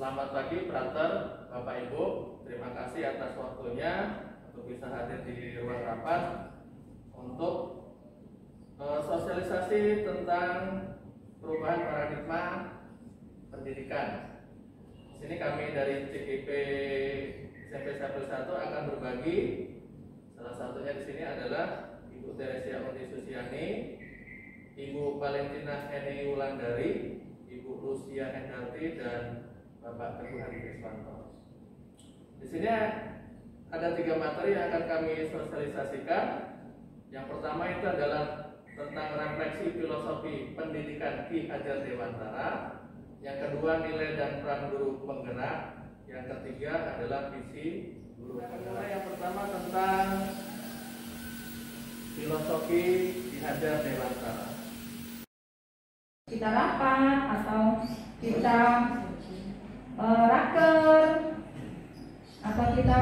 Selamat pagi, Frater, Bapak Ibu. Terima kasih atas waktunya untuk bisa hadir di ruang rapat untuk sosialisasi tentang perubahan paradigma pendidikan. Di sini kami dari CGP SMP 1 akan berbagi. Salah satunya di sini adalah Ibu Teresia Undi Susiani, Ibu Valentina Heni Wulandari, Ibu Lucia Hendarti, dan Bapak Teguh Hadi Kriswanto. Di sini ada 3 materi yang akan kami sosialisasikan. Yang pertama itu adalah tentang refleksi filosofi pendidikan Ki Hajar Dewantara. Yang kedua, nilai dan peran guru penggerak. Yang ketiga adalah visi guru penggerak. Yang pertama tentang filosofi Ki Hajar Dewantara. Kita rapat atau kita raker atau kita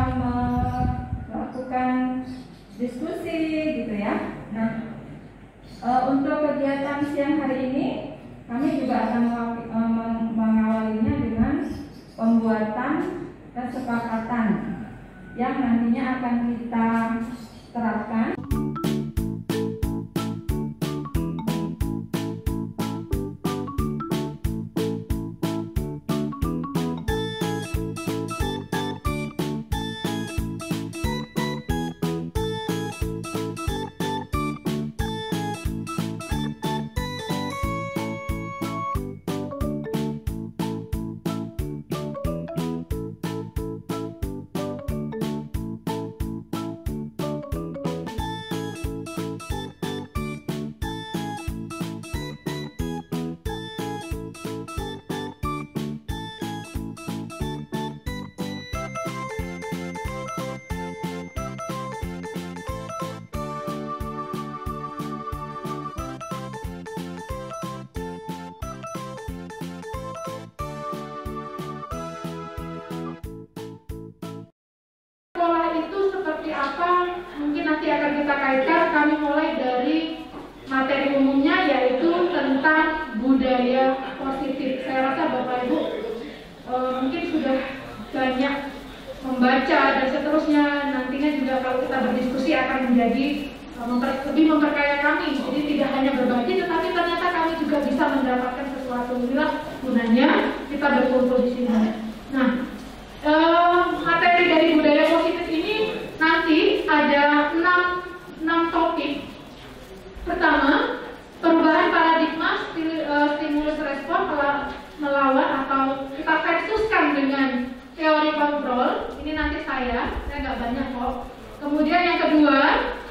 melakukan diskusi gitu ya. Nah, untuk kegiatan siang hari ini kami juga akan mengawalinya dengan pembuatan kesepakatan yang nantinya akan kita terapkan. Apa mungkin nanti akan kita kaitkan. Kami mulai dari materi umumnya, yaitu tentang budaya positif. Saya rasa Bapak Ibu mungkin sudah banyak membaca dan seterusnya. Nantinya juga kalau kita berdiskusi akan menjadi lebih memperkaya kami. Jadi tidak hanya berbagi, tetapi ternyata kami juga bisa mendapatkan sesuatu. Inilah gunanya kita berkumpul di sini. Nah, materi dari budaya positif ini nanti ada 6 topik. Pertama, perubahan paradigma stimulus respon melawan atau kita versuskan dengan teori kontrol. Ini nanti saya nggak banyak kok. Kemudian yang kedua,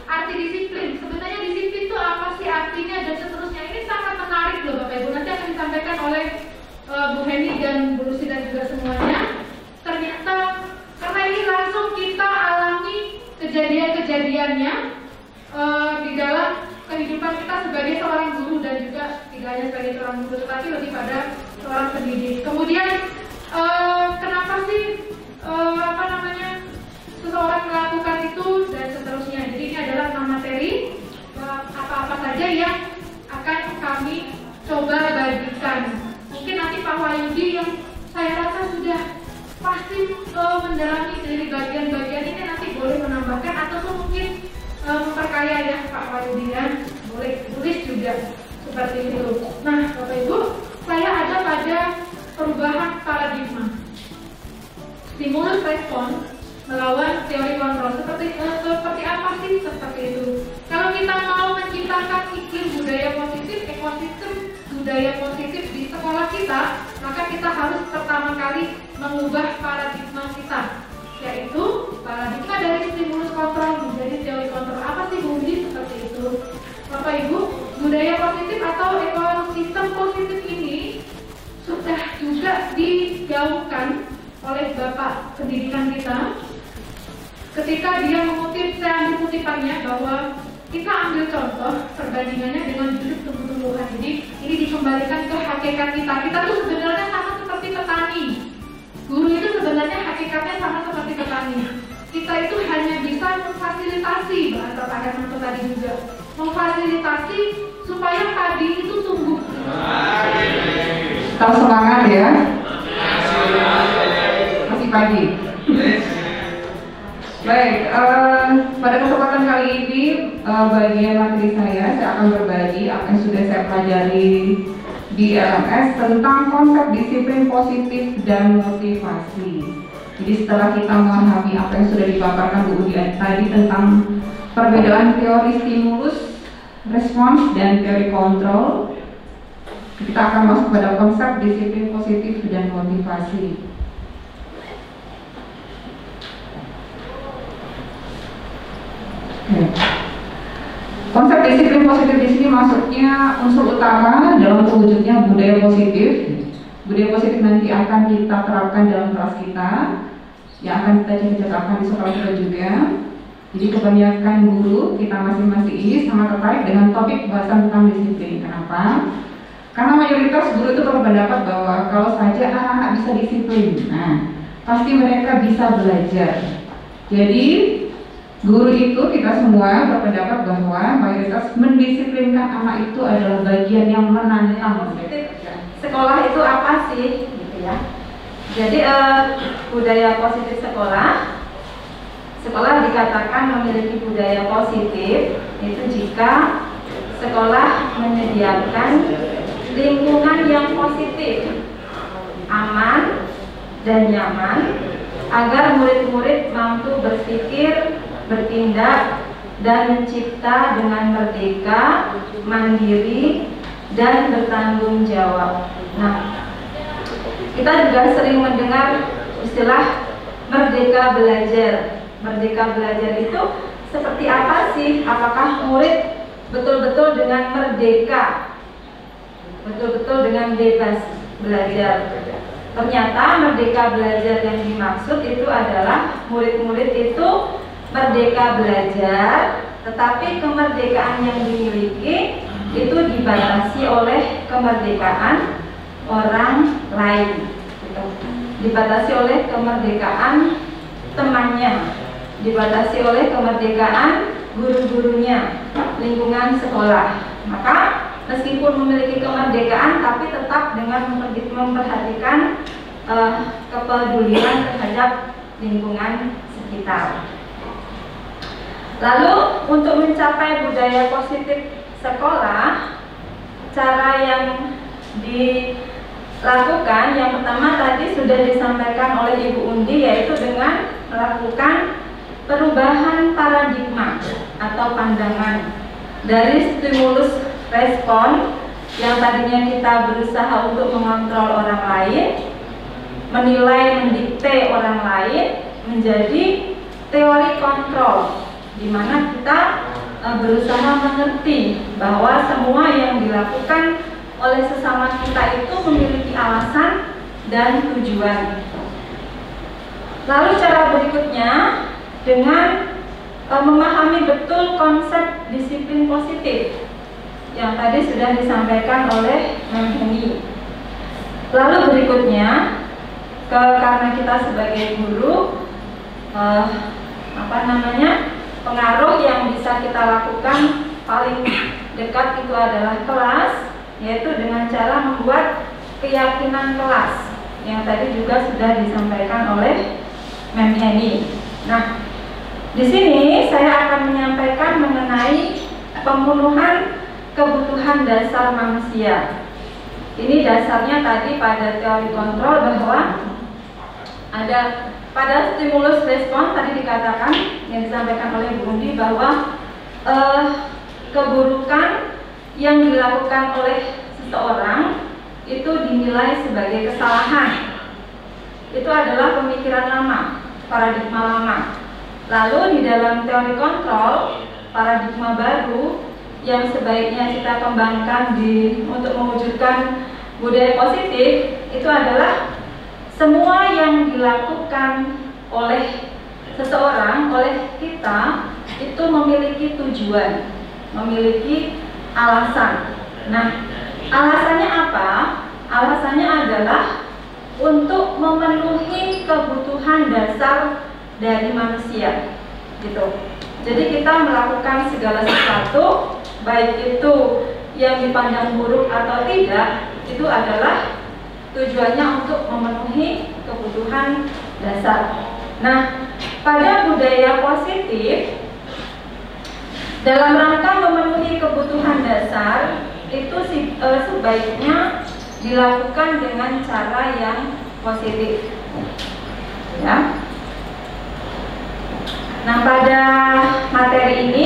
arti disiplin. Sebenarnya disiplin itu apa sih artinya dan seterusnya. Ini sangat menarik loh Bapak Ibu. Nanti akan disampaikan oleh Bu Heni dan Bu Lucy dan juga semuanya. Ternyata karena ini langsung kita alami kejadian-kejadiannya di dalam kehidupan kita sebagai seorang guru, dan juga tidak hanya sebagai seorang guru tetapi lebih pada seorang pendidik. Kemudian kenapa sih seseorang melakukan itu dan seterusnya. Jadi ini adalah 6 materi apa-apa saja yang akan kami coba bagikan. Mungkin nanti Pak Wahyudi yang saya rasa sudah pasti mendalami dari bagian-bagian ini nanti boleh menambahkan atau mungkin memperkaya ya Pak Wahyudi, boleh tulis juga seperti itu. Nah Bapak Ibu, saya ada pada perubahan paradigma stimulus respon melawan teori kontrol. Seperti apa sih seperti itu? Kalau kita mau menciptakan iklim budaya positif, ekosistem budaya positif di sekolah kita, maka kita harus pertama kali mengubah paradigma kita, yaitu paradigma dari stimulus kontrol menjadi teori kontrol. Apa sih Bu Budi? Seperti itu Bapak Ibu. Budaya positif atau ekosistem positif ini sudah juga digaungkan oleh Bapak Pendidikan kita ketika dia mengutip, saya ambil kutipannya, bahwa kita ambil contoh perbandingannya dengan hidup tumbuh-tumbuhan. Jadi ini dikembalikan ke hakikat kita. Kita tuh sebenarnya sama seperti petani. Guru itu sebenarnya hakikatnya sama seperti petani. Kita itu hanya bisa memfasilitasi, bahasa Pak Hermanto tadi juga, memfasilitasi supaya padi itu tumbuh. Kita semangat ya. pagi. Baik, pada kesempatan kali ini bagian materi saya akan berbagi apa yang sudah saya pelajari di LMS tentang konsep disiplin positif dan motivasi. Jadi setelah kita memahami apa yang sudah dipaparkan Bu Udi tadi tentang perbedaan teori stimulus, respons, dan teori kontrol, kita akan masuk pada konsep disiplin positif dan motivasi. Konsep disiplin positif di sini maksudnya unsur utama dalam terwujudnya budaya positif. Budaya positif nanti akan kita terapkan dalam kelas kita, yang akan kita cita-citakan di sekolah kita juga. Jadi kebanyakan guru kita masing-masing ini sangat tertarik dengan topik bahasan tentang disiplin. Kenapa? Karena mayoritas guru itu berpendapat bahwa kalau saja anak-anak bisa disiplin, pasti mereka bisa belajar. Jadi guru itu kita semua berpendapat bahwa mayoritas mendisiplinkan anak itu adalah bagian yang menantang. Sekolah itu apa sih, gitu ya? Jadi budaya positif sekolah dikatakan memiliki budaya positif itu jika sekolah menyediakan lingkungan yang positif, aman dan nyaman agar murid-murid mampu berpikir, bertindak, dan mencipta dengan merdeka, mandiri, dan bertanggung jawab. Nah, kita juga sering mendengar istilah merdeka belajar. Merdeka belajar itu seperti apa sih? Apakah murid betul-betul dengan merdeka, betul-betul dengan bebas belajar? Ternyata merdeka belajar yang dimaksud itu adalah murid-murid itu merdeka belajar, tetapi kemerdekaan yang dimiliki itu dibatasi oleh kemerdekaan orang lain, gitu. Dibatasi oleh kemerdekaan temannya, dibatasi oleh kemerdekaan guru-gurunya, lingkungan sekolah. Maka meskipun memiliki kemerdekaan, tapi tetap dengan memperhatikan kepedulian terhadap lingkungan sekitar. Lalu untuk mencapai budaya positif sekolah, cara yang dilakukan yang pertama tadi sudah disampaikan oleh Ibu Undi, yaitu dengan melakukan perubahan paradigma atau pandangan dari stimulus respon yang tadinya kita berusaha untuk mengontrol orang lain, menilai, mendikte orang lain, menjadi teori kontrol, di mana kita berusaha mengerti bahwa semua yang dilakukan oleh sesama kita itu memiliki alasan dan tujuan. Lalu cara berikutnya dengan memahami betul konsep disiplin positif yang tadi sudah disampaikan oleh Mem. Lalu berikutnya karena kita sebagai guru pengaruh yang bisa kita lakukan paling dekat itu adalah kelas, yaitu dengan cara membuat keyakinan kelas yang tadi juga sudah disampaikan oleh Mem. Nah, di sini saya akan menyampaikan mengenai pemenuhan kebutuhan dasar manusia. Ini dasarnya tadi pada teori kontrol bahwa ada pada stimulus respon tadi dikatakan yang disampaikan oleh Bu Undi bahwa keburukan yang dilakukan oleh seseorang itu dinilai sebagai kesalahan. Itu adalah pemikiran lama, paradigma lama. Lalu di dalam teori kontrol, paradigma baru yang sebaiknya kita kembangkan untuk mewujudkan budaya positif itu adalah semua yang dilakukan oleh seseorang, oleh kita itu memiliki tujuan, memiliki alasan. Nah, alasannya apa? Alasannya adalah untuk memenuhi kebutuhan dasar dari manusia, gitu. Jadi kita melakukan segala sesuatu, baik itu yang dipandang buruk atau tidak, itu adalah tujuannya untuk memenuhi kebutuhan dasar. Nah, pada budaya positif, dalam rangka memenuhi kebutuhan dasar itu sebaiknya dilakukan dengan cara yang positif, ya. Nah, pada materi ini,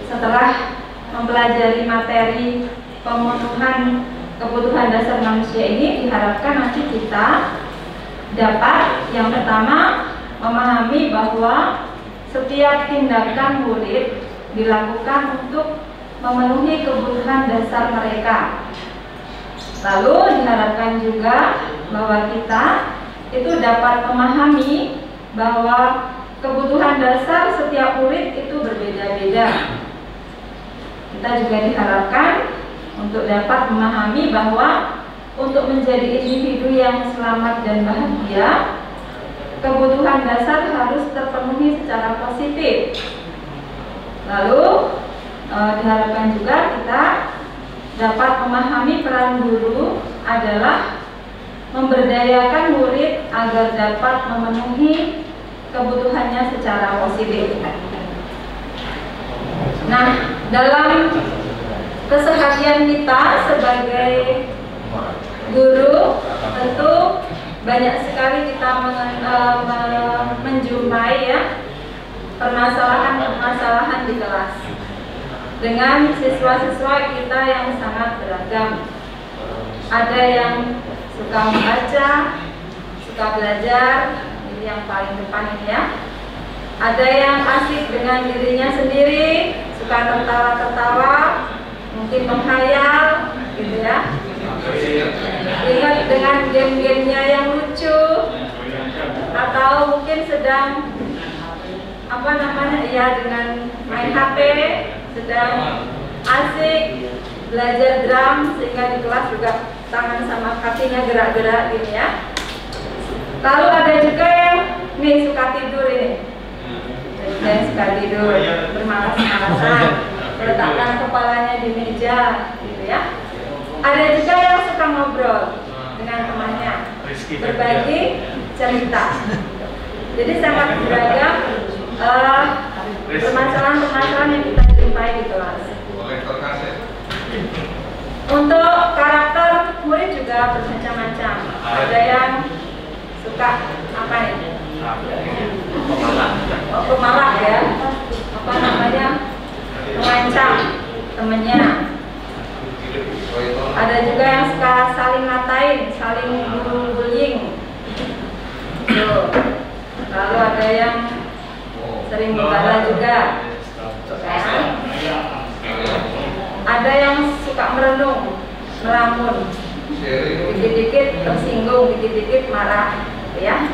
setelah mempelajari materi pemenuhan kebutuhan dasar manusia ini, diharapkan nanti kita dapat yang pertama memahami bahwa setiap tindakan murid dilakukan untuk memenuhi kebutuhan dasar mereka. Lalu diharapkan juga bahwa kita itu dapat memahami bahwa kebutuhan dasar setiap murid itu berbeda-beda. Kita juga diharapkan untuk dapat memahami bahwa untuk menjadi individu yang selamat dan bahagia, kebutuhan dasar harus terpenuhi secara positif. Lalu diharapkan juga kita dapat memahami peran guru adalah memberdayakan murid agar dapat memenuhi kebutuhannya secara positif. Nah, dalam keseharian kita sebagai guru, tentu banyak sekali kita menjumpai ya permasalahan-permasalahan di kelas dengan siswa-siswa kita yang sangat beragam. Ada yang suka membaca, suka belajar, ini yang paling depan ini ya. Ada yang asik dengan dirinya sendiri, suka tertawa-tertawa, mungkin menghayal, gitu ya. Ingat dengan game-gamenya yang lucu, atau mungkin sedang dengan main HP, sedang asik belajar drum sehingga di kelas juga tangan sama kakinya gerak-gerak gini ya. Lalu ada juga yang suka tidur ini, yang suka tidur bermalas-malasan, meletakkan kepalanya di meja gitu ya. Ada juga yang suka ngobrol dengan temannya, berbagi cerita. Jadi sangat beragam permasalahan-permasalahan yang kita jumpai di kelas. Untuk karakter murid juga bermacam-macam. Ada yang suka apa nih? Pemalas ya. Mengancam temennya. Ada juga yang suka saling ngatain, saling bullying. Lalu ada yang sering membela juga. Ada yang suka merenung, melamun, dikit-dikit tersinggung, dikit-dikit marah, ya.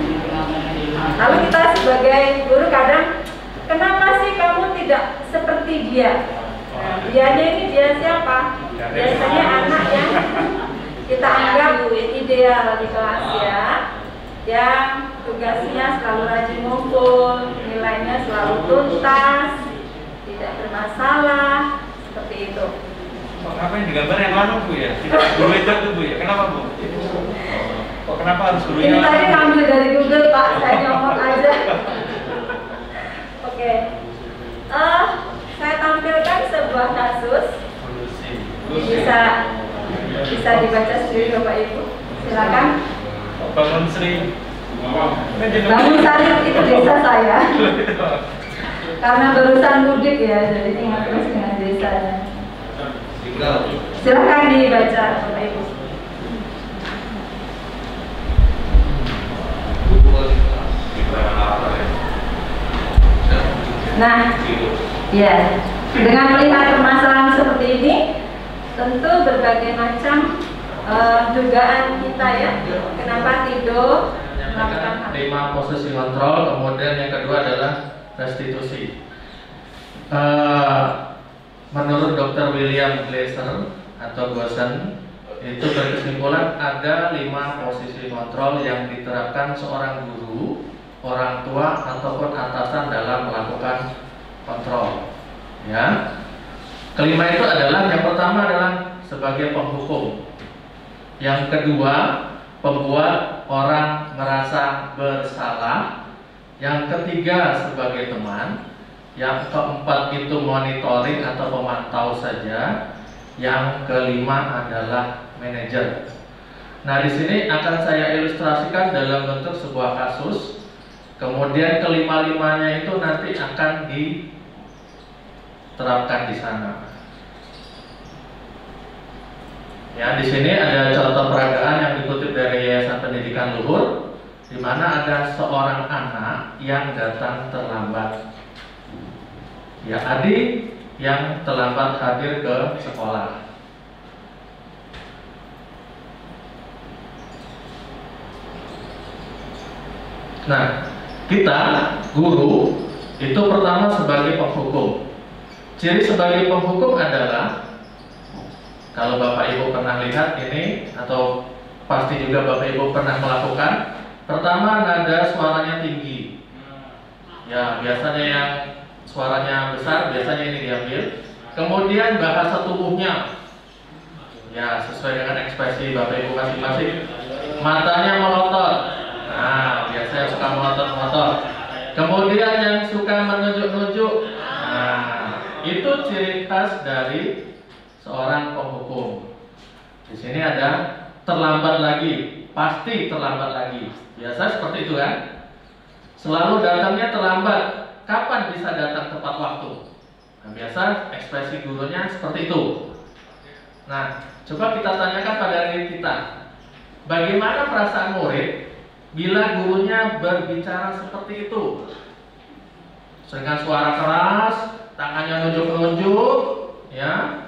Lalu kita sebagai guru kadang, kenapa sih kamu tidak seperti dia? Nah, dianya ini dia siapa? Biasanya anak yang kita anggap ideal di kelas ya, yang tugasnya selalu rajin ngumpul, nilainya selalu tuntas, tidak bermasalah, seperti itu. Kenapa yang digambar yang lama Bu ya? Tidak guru itu tuh Bu ya? Kenapa Bu? Kok kenapa harus gurunya? Ini tadi ngambil dari Google Pak, saya nyomot aja. Oke. Saya tampilkan sebuah kasus. Bisa dibaca sendiri Bapak Ibu. Silakan. Bangun Sri. Bangun Sari itu desa saya. Karena barusan mudik ya, jadi ingat terus dengan desanya. Silakan dibaca Bapak Ibu. Nah, ya, dengan melihat permasalahan seperti ini, tentu berbagai macam dugaan kita ya, kenapa tidur melakukan 5 posisi kontrol, kemudian yang kedua adalah restitusi. Menurut Dr. William Glasser atau Gosen, itu berkesimpulan ada 5 posisi kontrol yang diterapkan seorang guru, orang tua ataupun atasan dalam melakukan kontrol. Ya, kelima itu adalah yang pertama adalah sebagai penghukum, yang kedua pembuat orang merasa bersalah, yang ketiga sebagai teman, yang keempat itu monitoring atau pemantau saja, yang kelima adalah manajer. Nah, di sini akan saya ilustrasikan dalam bentuk sebuah kasus. Kemudian kelima-limanya itu nanti akan diterapkan di sana. Ya, di sini ada contoh peragaan yang dikutip dari Yayasan Pendidikan Luhur, di mana ada seorang anak yang datang terlambat. Ya, adik yang terlambat hadir ke sekolah. Nah, kita guru itu pertama sebagai penghukum. Ciri sebagai penghukum adalah, kalau Bapak Ibu pernah lihat ini, atau pasti juga Bapak Ibu pernah melakukan, pertama nada suaranya tinggi. Ya, biasanya yang suaranya besar, biasanya ini diambil. Kemudian bahasa tubuhnya, ya sesuai dengan ekspresi Bapak Ibu masing-masing. Matanya melotot, nah biasanya suka melotot-melotot. Kemudian yang suka menunjuk-nunjuk, nah itu ciri khas dari seorang penghukum. Di sini ada terlambat lagi, pasti terlambat lagi. Biasa seperti itu kan? Selalu datangnya terlambat. Kapan bisa datang tepat waktu? Nah, biasa ekspresi gurunya seperti itu. Nah, coba kita tanyakan pada diri kita, bagaimana perasaan murid bila gurunya berbicara seperti itu? Dengan suara keras, tangannya nunjuk-nunjuk, ya.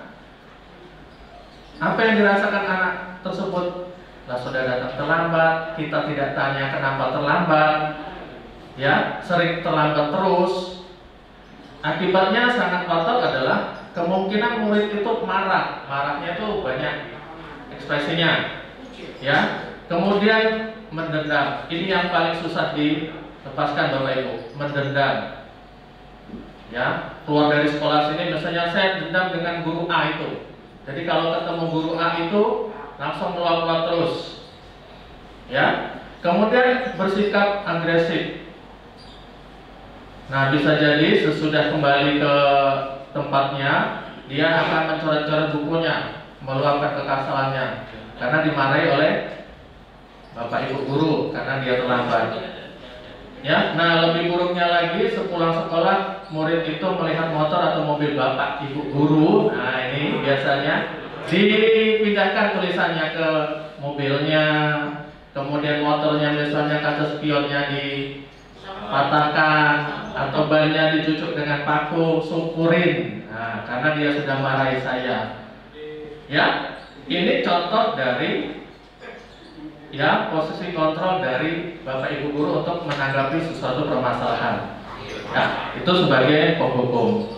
Apa yang dirasakan anak tersebut? Lah, sudah datang terlambat, kita tidak tanya kenapa terlambat. Ya, sering terlambat terus. Akibatnya sangat fatal adalah kemungkinan murid itu marah. Marahnya itu banyak ekspresinya. Ya. Kemudian mendendam. Ini yang paling susah dilepaskan Bapak Ibu, mendendam. Ya, keluar dari sekolah sini misalnya saya dendam dengan guru A itu. Jadi kalau ketemu guru A itu langsung meluap-luap terus. Ya. Kemudian bersikap agresif. Nah, bisa jadi sesudah kembali ke tempatnya, dia akan mencoret-coret bukunya, meluapkan kekesalannya karena dimarahi oleh Bapak Ibu guru karena dia terlambat. Ya, nah lebih buruknya lagi sepulang sekolah murid itu melihat motor atau mobil Bapak Ibu guru. Nah, ini biasanya dipindahkan tulisannya ke mobilnya, kemudian motornya misalnya kaca spionnya dipatahkan atau bannya dicucuk dengan paku, syukurin. Nah, karena dia sudah marahi saya. Ya, ini contoh dari ya posisi kontrol dari Bapak Ibu guru untuk menanggapi sesuatu permasalahan. Ya, itu sebagai penghukum.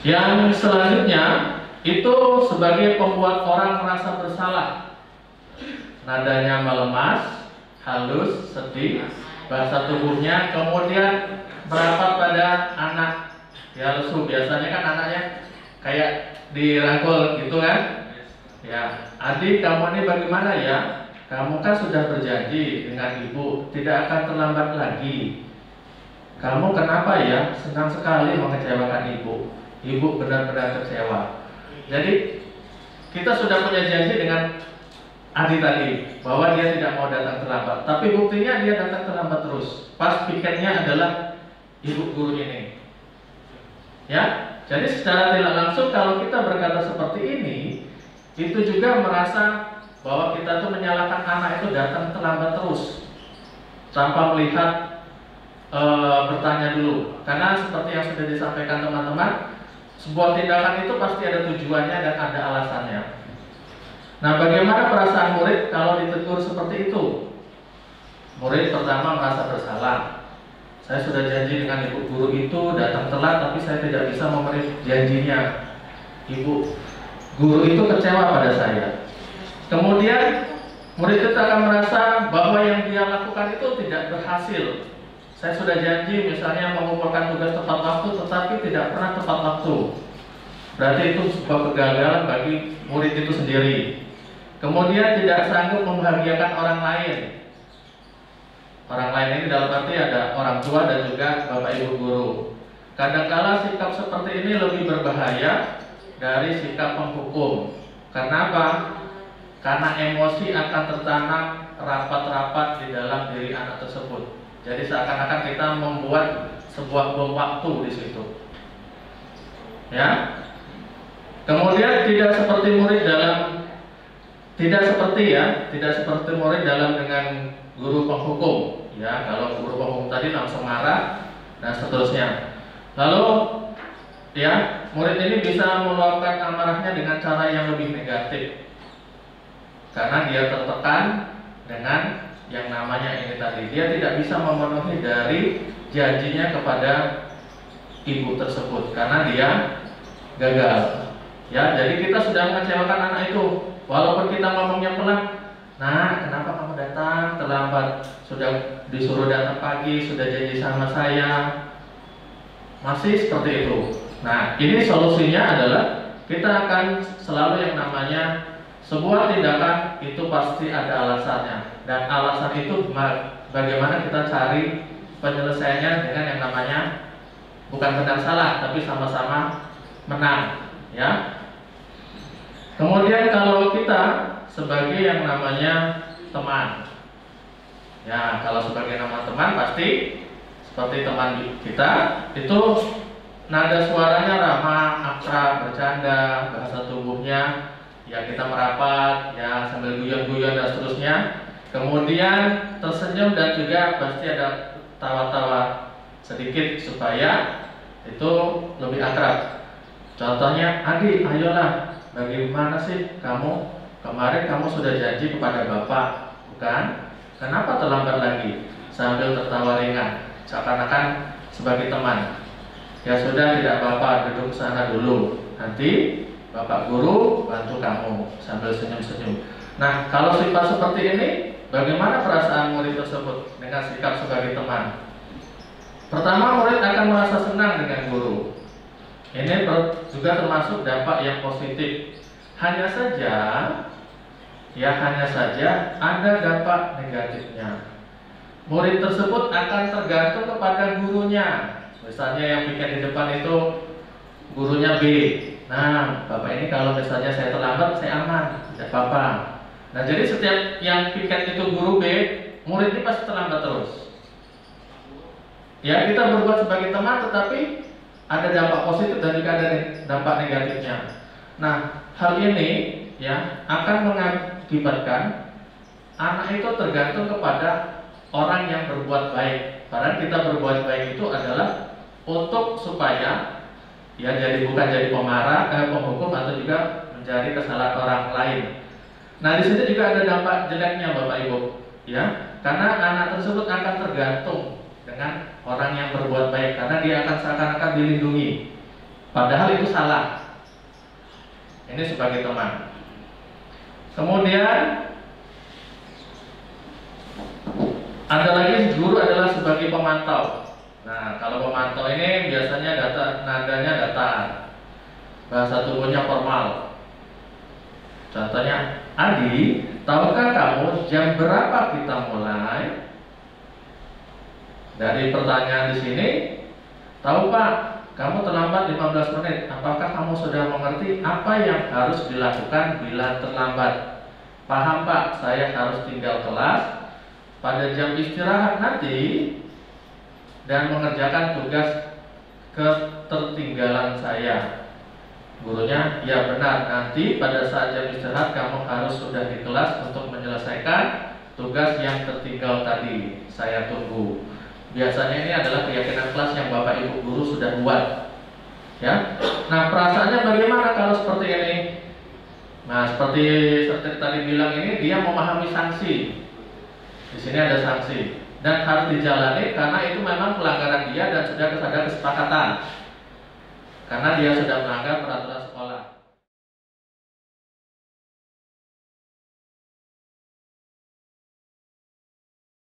Yang selanjutnya itu sebagai pembuat orang merasa bersalah. Nadanya melemas, halus, sedih, bahasa tubuhnya, kemudian merapat pada anak. Ya, lesu. Biasanya kan anaknya kayak dirangkul gitu kan. Ya, adik kamu ini bagaimana ya? Kamu kan sudah berjanji dengan ibu tidak akan terlambat lagi. Kamu kenapa ya? Senang sekali mengecewakan ibu. Ibu benar-benar kecewa. Jadi kita sudah punya janji dengan adik tadi bahwa dia tidak mau datang terlambat. Tapi buktinya dia datang terlambat terus. Pas piketnya adalah ibu guru ini. Ya, jadi secara tidak langsung kalau kita berkata seperti ini, itu juga merasa bahwa kita tuh menyalahkan anak itu datang terlambat terus tanpa melihat bertanya dulu. Karena seperti yang sudah disampaikan teman-teman, sebuah tindakan itu pasti ada tujuannya dan ada alasannya. Nah, bagaimana perasaan murid kalau ditegur seperti itu? Murid pertama merasa bersalah. Saya sudah janji dengan ibu guru itu datang telat, tapi saya tidak bisa memenuhi janjinya. Ibu guru itu kecewa pada saya. Kemudian murid itu akan merasa bahwa yang dia lakukan itu tidak berhasil. Saya sudah janji misalnya mengumpulkan tugas tepat waktu, tetapi tidak pernah tepat waktu. Berarti itu sebuah kegagalan bagi murid itu sendiri. Kemudian tidak sanggup membahagiakan orang lain. Orang lain ini dalam arti ada orang tua dan juga bapak ibu guru. Kadangkala sikap seperti ini lebih berbahaya dari sikap penghukum. Kenapa? Karena emosi akan tertanam rapat-rapat di dalam diri anak tersebut. Jadi seakan-akan kita membuat sebuah bom waktu di situ. Ya. Kemudian tidak seperti murid dalam dengan guru penghukum. Ya, kalau guru penghukum tadi langsung marah dan seterusnya. Lalu ya, murid ini bisa meluapkan amarahnya dengan cara yang lebih negatif. Karena dia tertekan dengan yang namanya ini tadi. Dia tidak bisa memenuhi dari janjinya kepada ibu tersebut karena dia gagal. Ya, jadi kita sudah mengecewakan anak itu. Walaupun kita ngomongnya pelan, nah, kenapa kamu datang terlambat? Sudah disuruh datang pagi, sudah janji sama saya. Masih seperti itu. Nah, ini solusinya adalah kita akan selalu yang namanya sebuah tindakan itu pasti ada alasannya. Dan alasan itu bagaimana kita cari penyelesaiannya dengan yang namanya bukan benar salah, tapi sama-sama menang. Ya. Kemudian kalau kita sebagai yang namanya teman, ya kalau sebagai nama teman pasti seperti teman kita itu nada suaranya ramah, akrab, bercanda, bahasa tubuhnya ya kita merapat, ya sambil guyon-guyon dan seterusnya. Kemudian tersenyum dan juga pasti ada tawa-tawa sedikit supaya itu lebih akrab. Contohnya, Adi, ayolah, bagaimana sih kamu? Kemarin kamu sudah janji kepada Bapak, bukan? Kenapa terlambat lagi? Sambil tertawa ringan, seakan-akan sebagai teman. Ya sudah, tidak apa-apa, duduk sana dulu. Nanti Bapak Guru bantu kamu sambil senyum-senyum. Nah, kalau sifat seperti ini, bagaimana perasaan murid tersebut dengan sikap sebagai teman? Pertama, murid akan merasa senang dengan guru. Ini juga termasuk dampak yang positif. Hanya saja ada dampak negatifnya. Murid tersebut akan tergantung kepada gurunya. Misalnya yang bikin di depan itu gurunya B. Nah, Bapak ini kalau misalnya saya terlambat, saya aman, tidak apa-apa. Nah, jadi setiap yang piket itu guru B, murid ini pasti terlambat terus. Ya, kita berbuat sebagai teman, tetapi ada dampak positif dan juga ada dampak negatifnya. Nah, hal ini ya akan mengakibatkan anak itu tergantung kepada orang yang berbuat baik. Padahal kita berbuat baik itu adalah untuk supaya ya bukan jadi penghukum atau juga mencari kesalahan orang lain. Nah, di sini juga ada dampak jeleknya Bapak Ibu, ya, karena anak tersebut akan tergantung dengan orang yang berbuat baik karena dia akan seakan-akan dilindungi. Padahal itu salah. Ini sebagai teman. Kemudian ada lagi guru adalah sebagai pemantau. Nah, kalau pemantau ini biasanya nadanya datar, bahasa tubuhnya formal. Contohnya, Adi, tahukah kamu jam berapa kita mulai? Dari pertanyaan di sini, tahu Pak, kamu terlambat 15 menit. Apakah kamu sudah mengerti apa yang harus dilakukan bila terlambat? Paham Pak, saya harus tinggal kelas pada jam istirahat nanti dan mengerjakan tugas ketertinggalan saya. Gurunya, ya benar, nanti pada saat jam istirahat kamu harus sudah di kelas untuk menyelesaikan tugas yang tertinggal tadi. Saya tunggu. Biasanya ini adalah keyakinan kelas yang Bapak Ibu guru sudah buat. Ya. Nah, perasaannya bagaimana kalau seperti ini? Nah, seperti tadi bilang ini dia memahami sanksi. Di sini ada sanksi dan harus dijalani karena itu memang pelanggaran dia dan sudah ada kesepakatan. Karena dia sudah melanggar peraturan sekolah.